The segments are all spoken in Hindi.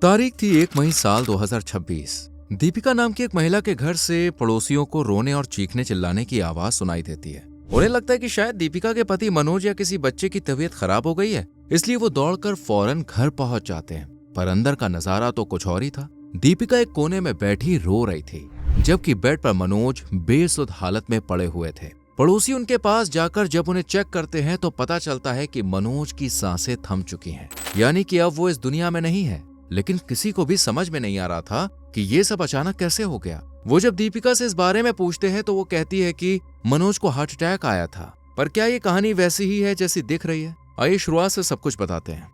तारीख थी 1 मई साल 2026। दीपिका नाम की एक महिला के घर से पड़ोसियों को रोने और चीखने चिल्लाने की आवाज सुनाई देती है। उन्हें लगता है कि शायद दीपिका के पति मनोज या किसी बच्चे की तबीयत खराब हो गई है, इसलिए वो दौड़कर फौरन घर पहुंच जाते हैं। पर अंदर का नजारा तो कुछ और ही था। दीपिका एक कोने में बैठी रो रही थी, जबकि बेड पर मनोज बेसुध हालत में पड़े हुए थे। पड़ोसी उनके पास जाकर जब उन्हें चेक करते हैं तो पता चलता है कि मनोज की सांसें थम चुकी हैं, यानी कि अब वो इस दुनिया में नहीं है। लेकिन किसी को भी समझ में नहीं आ रहा था कि ये सब अचानक कैसे हो गया। वो जब दीपिका से इस बारे में पूछते हैं तो वो कहती है कि मनोज को हार्ट अटैक आया था। पर क्या ये कहानी वैसी ही है जैसी दिख रही है? आइए शुरुआत से सब कुछ बताते हैं।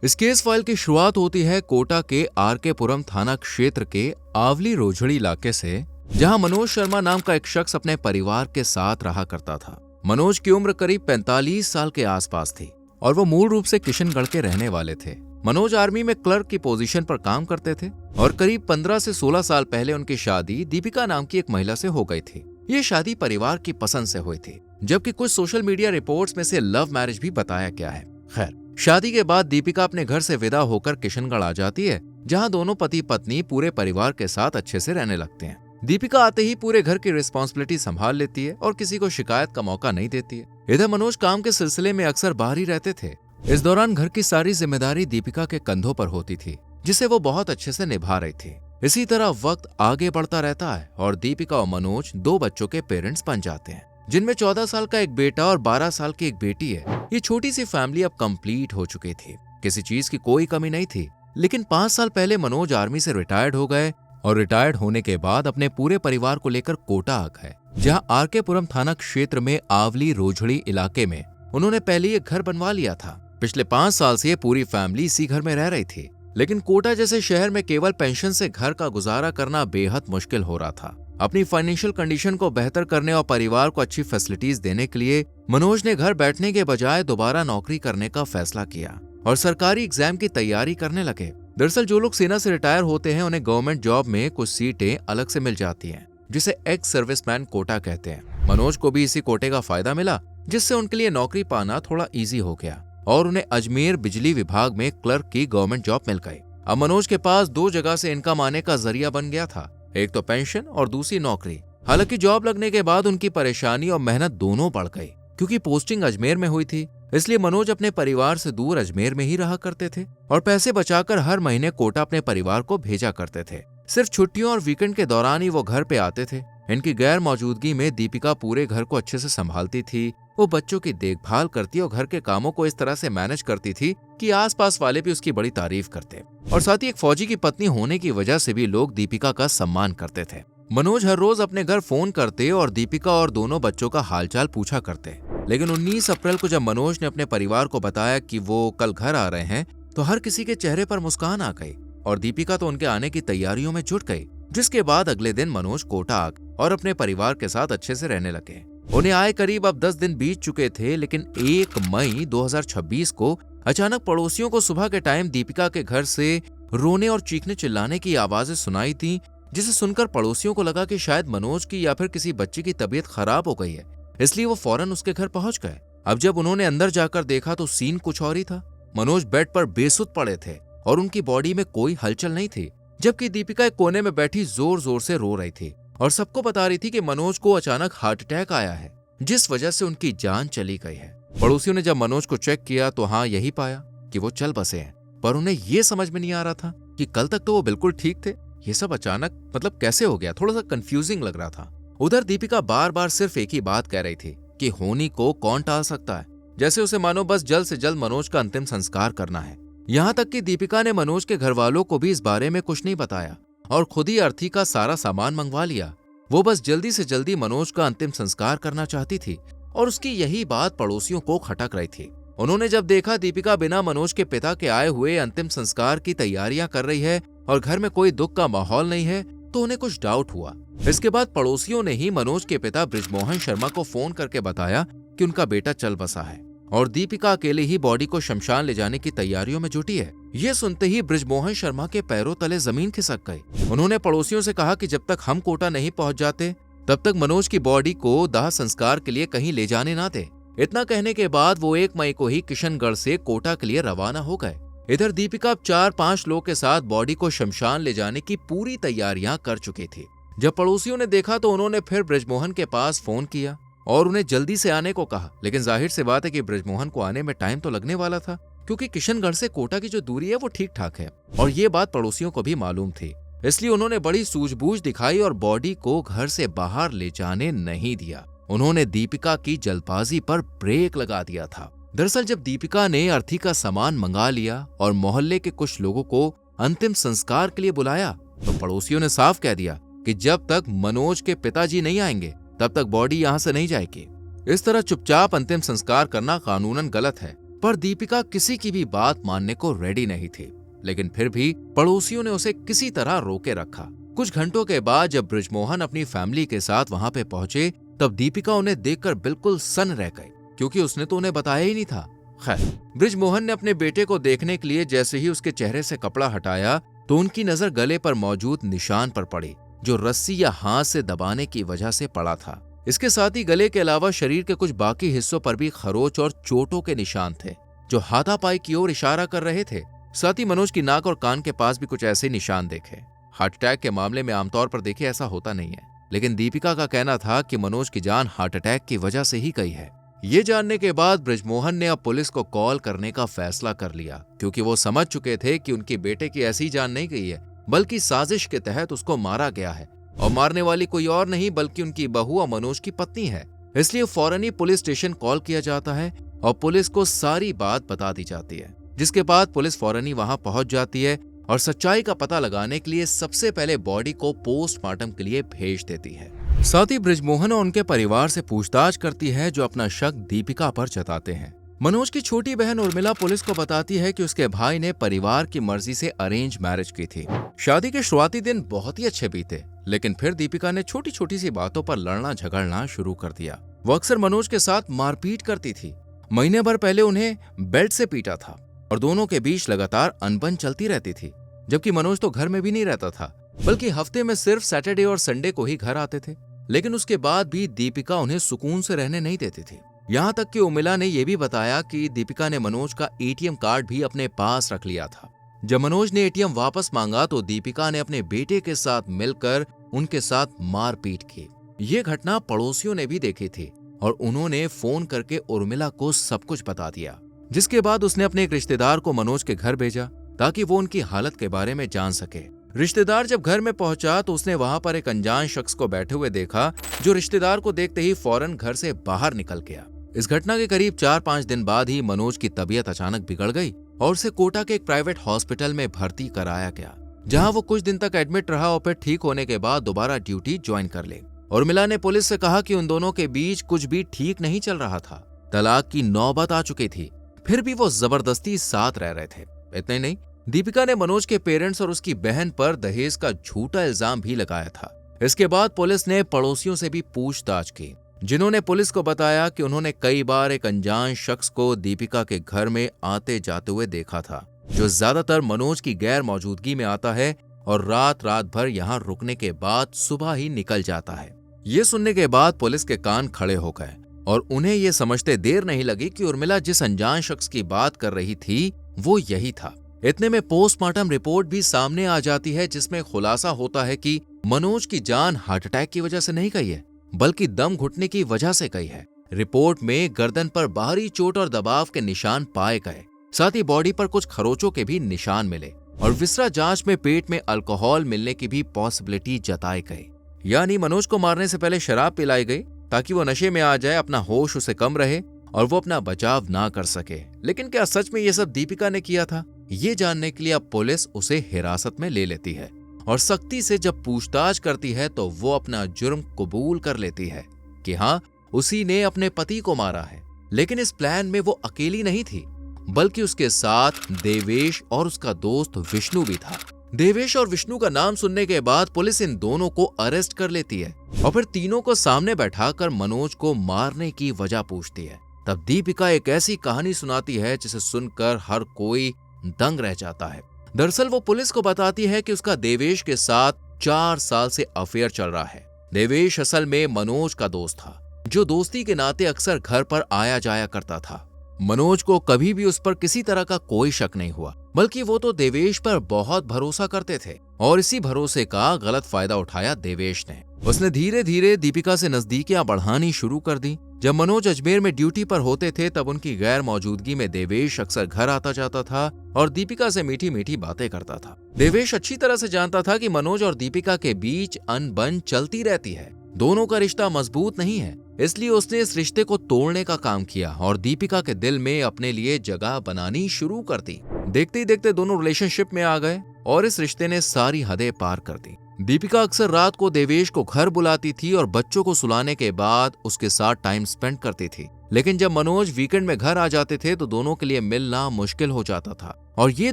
इस केस फाइल की शुरुआत होती है कोटा के आरके पुरम थाना क्षेत्र के आवली रोजड़ी इलाके से, जहां मनोज शर्मा नाम का एक शख्स अपने परिवार के साथ रहा करता था। मनोज की उम्र करीब 45 साल के आसपास थी और वो मूल रूप से किशनगढ़ के रहने वाले थे। मनोज आर्मी में क्लर्क की पोजीशन पर काम करते थे और करीब 15 से 16 साल पहले उनकी शादी दीपिका नाम की एक महिला से हो गई थी। ये शादी परिवार की पसंद से हुई थी, जबकि कुछ सोशल मीडिया रिपोर्ट्स में से लव मैरिज भी बताया गया है। खैर, शादी के बाद दीपिका अपने घर से विदा होकर किशनगढ़ आ जाती है, जहां दोनों पति पत्नी पूरे परिवार के साथ अच्छे से रहने लगते हैं। दीपिका आते ही पूरे घर की रिस्पॉन्सिबिलिटी संभाल लेती है और किसी को शिकायत का मौका नहीं देती है। इधर मनोज काम के सिलसिले में अक्सर बाहर ही रहते थे। इस दौरान घर की सारी जिम्मेदारी दीपिका के कंधों पर होती थी, जिसे वो बहुत अच्छे से निभा रही थी। इसी तरह वक्त आगे बढ़ता रहता है और दीपिका और मनोज 2 बच्चों के पेरेंट्स बन जाते हैं, जिनमें 14 साल का एक बेटा और 12 साल की एक बेटी है। ये छोटी सी फैमिली अब कंप्लीट हो चुकी थी, किसी चीज की कोई कमी नहीं थी। लेकिन 5 साल पहले मनोज आर्मी से रिटायर्ड हो गए और रिटायर्ड होने के बाद अपने पूरे परिवार को लेकर कोटा आ गए, जहां आरके पुरम थाना क्षेत्र में आवली रोजड़ी इलाके में उन्होंने पहले एक घर बनवा लिया था। पिछले 5 साल से ये पूरी फैमिली इसी घर में रह रही थी। लेकिन कोटा जैसे शहर में केवल पेंशन से घर का गुजारा करना बेहद मुश्किल हो रहा था। अपनी फाइनेंशियल कंडीशन को बेहतर करने और परिवार को अच्छी फैसिलिटीज देने के लिए मनोज ने घर बैठने के बजाय दोबारा नौकरी करने का फैसला किया और सरकारी एग्जाम की तैयारी करने लगे। दरअसल जो लोग सेना से रिटायर होते हैं उन्हें गवर्नमेंट जॉब में कुछ सीटें अलग से मिल जाती हैं, जिसे एक्स सर्विसमैन कोटा कहते हैं। मनोज को भी इसी कोटे का फायदा मिला, जिससे उनके लिए नौकरी पाना थोड़ा इजी हो गया और उन्हें अजमेर बिजली विभाग में क्लर्क की गवर्नमेंट जॉब मिल गई। अब मनोज के पास 2 जगह से इनकम आने का जरिया बन गया था, एक तो पेंशन और दूसरी नौकरी। हालांकि जॉब लगने के बाद उनकी परेशानी और मेहनत दोनों बढ़ गई, क्योंकि पोस्टिंग अजमेर में हुई थी। इसलिए मनोज अपने परिवार से दूर अजमेर में ही रहा करते थे और पैसे बचाकर हर महीने कोटा अपने परिवार को भेजा करते थे। सिर्फ छुट्टियों और वीकेंड के दौरान ही वो घर पे आते थे। इनकी गैर मौजूदगी में दीपिका पूरे घर को अच्छे से संभालती थी। वो बच्चों की देखभाल करती और घर के कामों को इस तरह से मैनेज करती थी कि आसपास वाले भी उसकी बड़ी तारीफ करते और साथ ही एक फौजी की पत्नी होने की वजह से भी लोग दीपिका का सम्मान करते थे। मनोज हर रोज अपने घर फोन करते और दीपिका और दोनों बच्चों का हालचाल पूछा करते। लेकिन 19 अप्रैल को जब मनोज ने अपने परिवार को बताया कि वो कल घर आ रहे हैं, तो हर किसी के चेहरे पर मुस्कान आ गई और दीपिका तो उनके आने की तैयारियों में जुट गई। जिसके बाद अगले दिन मनोज कोटा आ गए और अपने परिवार के साथ अच्छे से रहने लगे। उन्हें आए करीब अब 10 दिन बीत चुके थे, लेकिन 1 मई 2026 को अचानक पड़ोसियों को सुबह के टाइम दीपिका के घर से रोने और चीखने चिल्लाने की आवाजें सुनाई थी, जिसे सुनकर पड़ोसियों को लगा कि शायद मनोज की या फिर किसी बच्चे की तबीयत खराब हो गई है। इसलिए वो फौरन उसके घर पहुंच गए। अब जब उन्होंने अंदर जाकर देखा तो सीन कुछ और ही था। मनोज बेड पर बेसुध पड़े थे और उनकी बॉडी में कोई हलचल नहीं थी, जबकि दीपिका एक कोने में बैठी जोर जोर से रो रही थी और सबको बता रही थी कि मनोज को अचानक हार्ट अटैक आया है, जिस वजह से उनकी जान चली गई है। पड़ोसियों ने जब मनोज को चेक किया तो हाँ, यही पाया कि वो चल बसे हैं। पर उन्हें ये समझ में नहीं आ रहा था कि कल तक तो वो बिल्कुल ठीक थे, ये सब अचानक मतलब कैसे हो गया। थोड़ा सा कंफ्यूजिंग लग रहा था। उधर दीपिका बार बार सिर्फ एक ही बात कह रही थी कि होनी को कौन टाल सकता है, जैसे उसे मानो बस जल्द से जल्द मनोज का अंतिम संस्कार करना है। यहाँ तक कि दीपिका ने मनोज के घर वालों को भी इस बारे में कुछ नहीं बताया और खुद ही अर्थी का सारा सामान मंगवा लिया। वो बस जल्दी से जल्दी मनोज का अंतिम संस्कार करना चाहती थी और उसकी यही बात पड़ोसियों को खटक रही थी। उन्होंने जब देखा दीपिका बिना मनोज के पिता के आए हुए अंतिम संस्कार की तैयारियां कर रही है और घर में कोई दुख का माहौल नहीं है, तो उन्हें कुछ डाउट हुआ। इसके बाद पड़ोसियों ने ही मनोज के पिता बृजमोहन शर्मा को फोन करके बताया कि उनका बेटा चल बसा है और दीपिका अकेले ही बॉडी को शमशान ले जाने की तैयारियों में जुटी है। ये सुनते ही बृजमोहन शर्मा के पैरों तले जमीन खिसक गई। उन्होंने पड़ोसियों से कहा कि जब तक हम कोटा नहीं पहुंच जाते तब तक मनोज की बॉडी को दाह संस्कार के लिए कहीं ले जाने ना दे। इतना कहने के बाद वो 1 मई को ही किशनगढ़ से कोटा के लिए रवाना हो गए। इधर दीपिका 4-5 लोग के साथ बॉडी को शमशान ले जाने की पूरी तैयारियां कर चुकी थी। जब पड़ोसियों ने देखा तो उन्होंने फिर बृजमोहन के पास फोन किया और उन्हें जल्दी से आने को कहा। लेकिन जाहिर सी बात है कि बृजमोहन को आने में टाइम तो लगने वाला था, क्योंकि किशनगढ़ से कोटा की जो दूरी है वो ठीक ठाक है और ये बात पड़ोसियों को भी मालूम थी। इसलिए उन्होंने बड़ी सूझबूझ दिखाई और बॉडी को घर से बाहर ले जाने नहीं दिया। उन्होंने दीपिका की जल्दबाजी पर ब्रेक लगा दिया था। दरअसल जब दीपिका ने अर्थी का सामान मंगा लिया और मोहल्ले के कुछ लोगों को अंतिम संस्कार के लिए बुलाया तो पड़ोसियों ने साफ कह दिया कि जब तक मनोज के पिताजी नहीं आएंगे तब तक बॉडी यहाँ से नहीं जाएगी। इस तरह चुपचाप अंतिम संस्कार करना कानूनन गलत है, पर दीपिका किसी की भी बात मानने को रेडी नहीं थी। लेकिन फिर भी पड़ोसियों ने उसे किसी तरह रोके रखा। कुछ घंटों के बाद जब बृजमोहन अपनी फैमिली के साथ वहां पे पहुंचे तब दीपिका उन्हें देखकर बिल्कुल सन्न रह गई, क्योंकि उसने तो उन्हें बताया ही नहीं था। खैर, बृजमोहन ने अपने बेटे को देखने के लिए जैसे ही उसके चेहरे से कपड़ा हटाया तो उनकी नजर गले पर मौजूद निशान पर पड़ी, जो रस्सी या हाथ से दबाने की वजह से पड़ा था। इसके साथ ही गले के अलावा शरीर के कुछ बाकी हिस्सों पर भी खरोच और चोटों के निशान थे, जो हाथापाई की ओर इशारा कर रहे थे। साथ ही मनोज की नाक और कान के पास भी कुछ ऐसे निशान देखे। हार्ट अटैक के मामले में आमतौर पर देखिए ऐसा होता नहीं है, लेकिन दीपिका का कहना था कि मनोज की जान हार्ट अटैक की वजह से ही गई है। ये जानने के बाद बृजमोहन ने अब पुलिस को कॉल करने का फैसला कर लिया, क्योंकि वो समझ चुके थे कि उनके बेटे की ऐसी जान नहीं गई है, बल्कि साजिश के तहत उसको मारा गया है और मारने वाली कोई और नहीं बल्कि उनकी बहू और मनोज की पत्नी है। इसलिए फौरन ही पुलिस स्टेशन कॉल किया जाता है और पुलिस को सारी बात बता दी जाती है, जिसके बाद पुलिस फौरन ही वहां पहुंच जाती है और सच्चाई का पता लगाने के लिए सबसे पहले बॉडी को पोस्टमार्टम के लिए भेज देती है। साथ ही बृजमोहन और उनके परिवार से पूछताछ करती है, जो अपना शक दीपिका पर जताते हैं। मनोज की छोटी बहन उर्मिला पुलिस को बताती है कि उसके भाई ने परिवार की मर्जी से अरेंज मैरिज की थी। शादी के शुरुआती दिन बहुत ही अच्छे बीते, लेकिन फिर दीपिका ने छोटी छोटी सी बातों पर लड़ना झगड़ना शुरू कर दिया। वो अक्सर मनोज के साथ मारपीट करती थी। महीने भर पहले उन्हें बेल्ट से पीटा था और दोनों के बीच लगातार अनबन चलती रहती थी, जबकि मनोज तो घर में भी नहीं रहता था, बल्कि हफ्ते में सिर्फ सैटरडे और संडे को ही घर आते थे। लेकिन उसके बाद भी दीपिका उन्हें सुकून से रहने नहीं देती थी। यहाँ तक कि उर्मिला ने यह भी बताया कि दीपिका ने मनोज का एटीएम कार्ड भी अपने पास रख लिया था। जब मनोज ने एटीएम वापस मांगा तो दीपिका ने अपने बेटे के साथ मिलकर उनके साथ मारपीट की। ये घटना पड़ोसियों ने भी देखी थी और उन्होंने फोन करके उर्मिला को सब कुछ बता दिया, जिसके बाद उसने अपने एक रिश्तेदार को मनोज के घर भेजा ताकि वो उनकी हालत के बारे में जान सके। रिश्तेदार जब घर में पहुंचा तो उसने वहां पर एक अनजान शख्स को बैठे हुए देखा, जो रिश्तेदार को देखते ही फौरन घर से बाहर निकल गया। इस घटना के करीब 4-5 दिन बाद ही मनोज की तबीयत अचानक बिगड़ गई और उसे कोटा के एक प्राइवेट हॉस्पिटल में भर्ती कराया गया, जहां वो कुछ दिन तक एडमिट रहा और फिर ठीक होने के बाद दोबारा ड्यूटी ज्वाइन कर ले। उर्मिला ने पुलिस से कहा कि उन दोनों के बीच कुछ भी ठीक नहीं चल रहा था। तलाक की नौबत आ चुकी थी, फिर भी वो जबरदस्ती साथ रह रहे थे। इतना ही नहीं, दीपिका ने मनोज के पेरेंट्स और उसकी बहन पर दहेज का झूठा इल्जाम भी लगाया था। इसके बाद पुलिस ने पड़ोसियों से भी पूछताछ की, जिन्होंने पुलिस को बताया कि उन्होंने कई बार एक अनजान शख्स को दीपिका के घर में आते जाते हुए देखा था, जो ज्यादातर मनोज की गैर मौजूदगी में आता है और रात भर यहाँ रुकने के बाद सुबह ही निकल जाता है। ये सुनने के बाद पुलिस के कान खड़े हो गए और उन्हें ये समझते देर नहीं लगी कि उर्मिला जिस अनजान शख्स की बात कर रही थी वो यही था। इतने में पोस्टमार्टम रिपोर्ट भी सामने आ जाती है, जिसमें खुलासा होता है कि मनोज की जान हार्ट अटैक की वजह से नहीं गई है, बल्कि दम घुटने की वजह से गई है। रिपोर्ट में गर्दन पर बाहरी चोट और दबाव के निशान पाए गए, साथ ही बॉडी पर कुछ खरोचों के भी निशान मिले और विसरा जांच में पेट में अल्कोहल मिलने की भी पॉसिबिलिटी जताई गई। यानी मनोज को मारने से पहले शराब पिलाई गई ताकि वो नशे में आ जाए, अपना होश उसे कम रहे और वो अपना बचाव ना कर सके। लेकिन क्या सच में ये सब दीपिका ने किया था? ये जानने के लिए अब पुलिस उसे हिरासत में ले लेती है और सख्ती से जब पूछताछ करती है तो वो अपना जुर्म कबूल कर लेती है कि हाँ, उसी ने अपने पति को मारा है। लेकिन इस प्लान में वो अकेली नहीं थी, बल्कि उसके साथ देवेश और उसका दोस्त विष्णु भी था। देवेश और विष्णु का नाम सुनने के बाद पुलिस इन दोनों को अरेस्ट कर लेती है और फिर तीनों को सामने बैठाकर मनोज को मारने की वजह पूछती है। तब दीपिका एक ऐसी कहानी सुनाती है जिसे सुनकर हर कोई दंग रह जाता है। दरअसल वो पुलिस को बताती है कि उसका देवेश के साथ 4 साल से अफेयर चल रहा है। देवेश असल में मनोज का दोस्त था, जो दोस्ती के नाते अक्सर घर पर आया जाया करता था। मनोज को कभी भी उस पर किसी तरह का कोई शक नहीं हुआ, बल्कि वो तो देवेश पर बहुत भरोसा करते थे और इसी भरोसे का गलत फायदा उठाया देवेश ने। उसने धीरे धीरे दीपिका से नजदीकियां बढ़ानी शुरू कर दी। जब मनोज अजमेर में ड्यूटी पर होते थे तब उनकी गैर मौजूदगी में देवेश अक्सर घर आता जाता था और दीपिका से मीठी मीठी बातें करता था। देवेश अच्छी तरह से जानता था कि मनोज और दीपिका के बीच अनबन चलती रहती है, दोनों का रिश्ता मजबूत नहीं है, इसलिए उसने इस रिश्ते को तोड़ने का काम किया और दीपिका के दिल में अपने लिए जगह बनानी शुरू कर दी। देखते ही देखते दोनों रिलेशनशिप में आ गए और इस रिश्ते ने सारी हदें पार कर दी। दीपिका अक्सर रात को देवेश को घर बुलाती थी और बच्चों को सुलाने के बाद उसके साथ टाइम स्पेंड करती थी। लेकिन जब मनोज वीकेंड में घर आ जाते थे तो दोनों के लिए मिलना मुश्किल हो जाता था और ये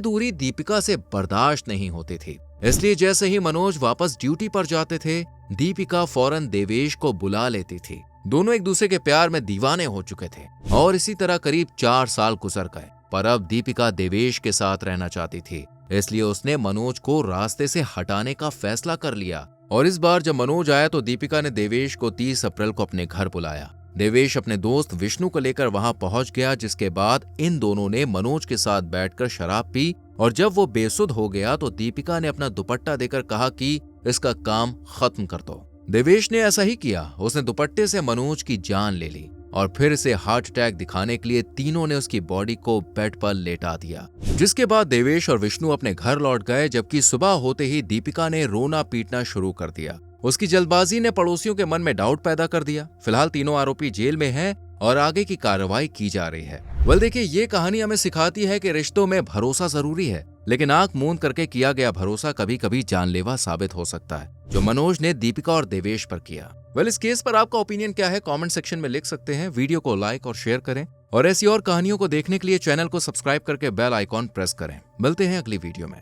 दूरी दीपिका से बर्दाश्त नहीं होती थी। इसलिए जैसे ही मनोज वापस ड्यूटी पर जाते थे, दीपिका फौरन देवेश को बुला लेती थी। दोनों एक दूसरे के प्यार में दीवाने हो चुके थे और इसी तरह करीब 4 साल गुजर गए। पर अब दीपिका देवेश के साथ रहना चाहती थी, इसलिए उसने मनोज को रास्ते से हटाने का फैसला कर लिया। और इस बार जब मनोज आया तो दीपिका ने देवेश को 30 अप्रैल को अपने घर बुलाया। देवेश अपने दोस्त विष्णु को लेकर वहां पहुंच गया, जिसके बाद इन दोनों ने मनोज के साथ बैठकर शराब पी और जब वो बेसुध हो गया तो दीपिका ने अपना दुपट्टा देकर कहा कि इसका काम खत्म कर दो। देवेश ने ऐसा ही किया। उसने दुपट्टे से मनोज की जान ले ली और फिर से हार्ट अटैक दिखाने के लिए तीनों ने उसकी बॉडी को बेड पर लेटा दिया। जिसके बाद देवेश और विष्णु अपने घर लौट गए, जबकि सुबह होते ही दीपिका ने रोना पीटना शुरू कर दिया। उसकी जल्दबाजी ने पड़ोसियों के मन में डाउट पैदा कर दिया। फिलहाल तीनों आरोपी जेल में हैं और आगे की कार्रवाई की जा रही है। देखिए, ये कहानी हमें सिखाती है कि रिश्तों में भरोसा जरूरी है, लेकिन आंख मूंद करके किया गया भरोसा कभी कभी जानलेवा साबित हो सकता है, जो मनोज ने दीपिका और देवेश पर किया। इस केस पर आपका ओपिनियन क्या है, कमेंट सेक्शन में लिख सकते हैं। वीडियो को लाइक और शेयर करें और ऐसी और कहानियों को देखने के लिए चैनल को सब्सक्राइब करके बेल आइकॉन प्रेस करें। मिलते हैं अगली वीडियो में।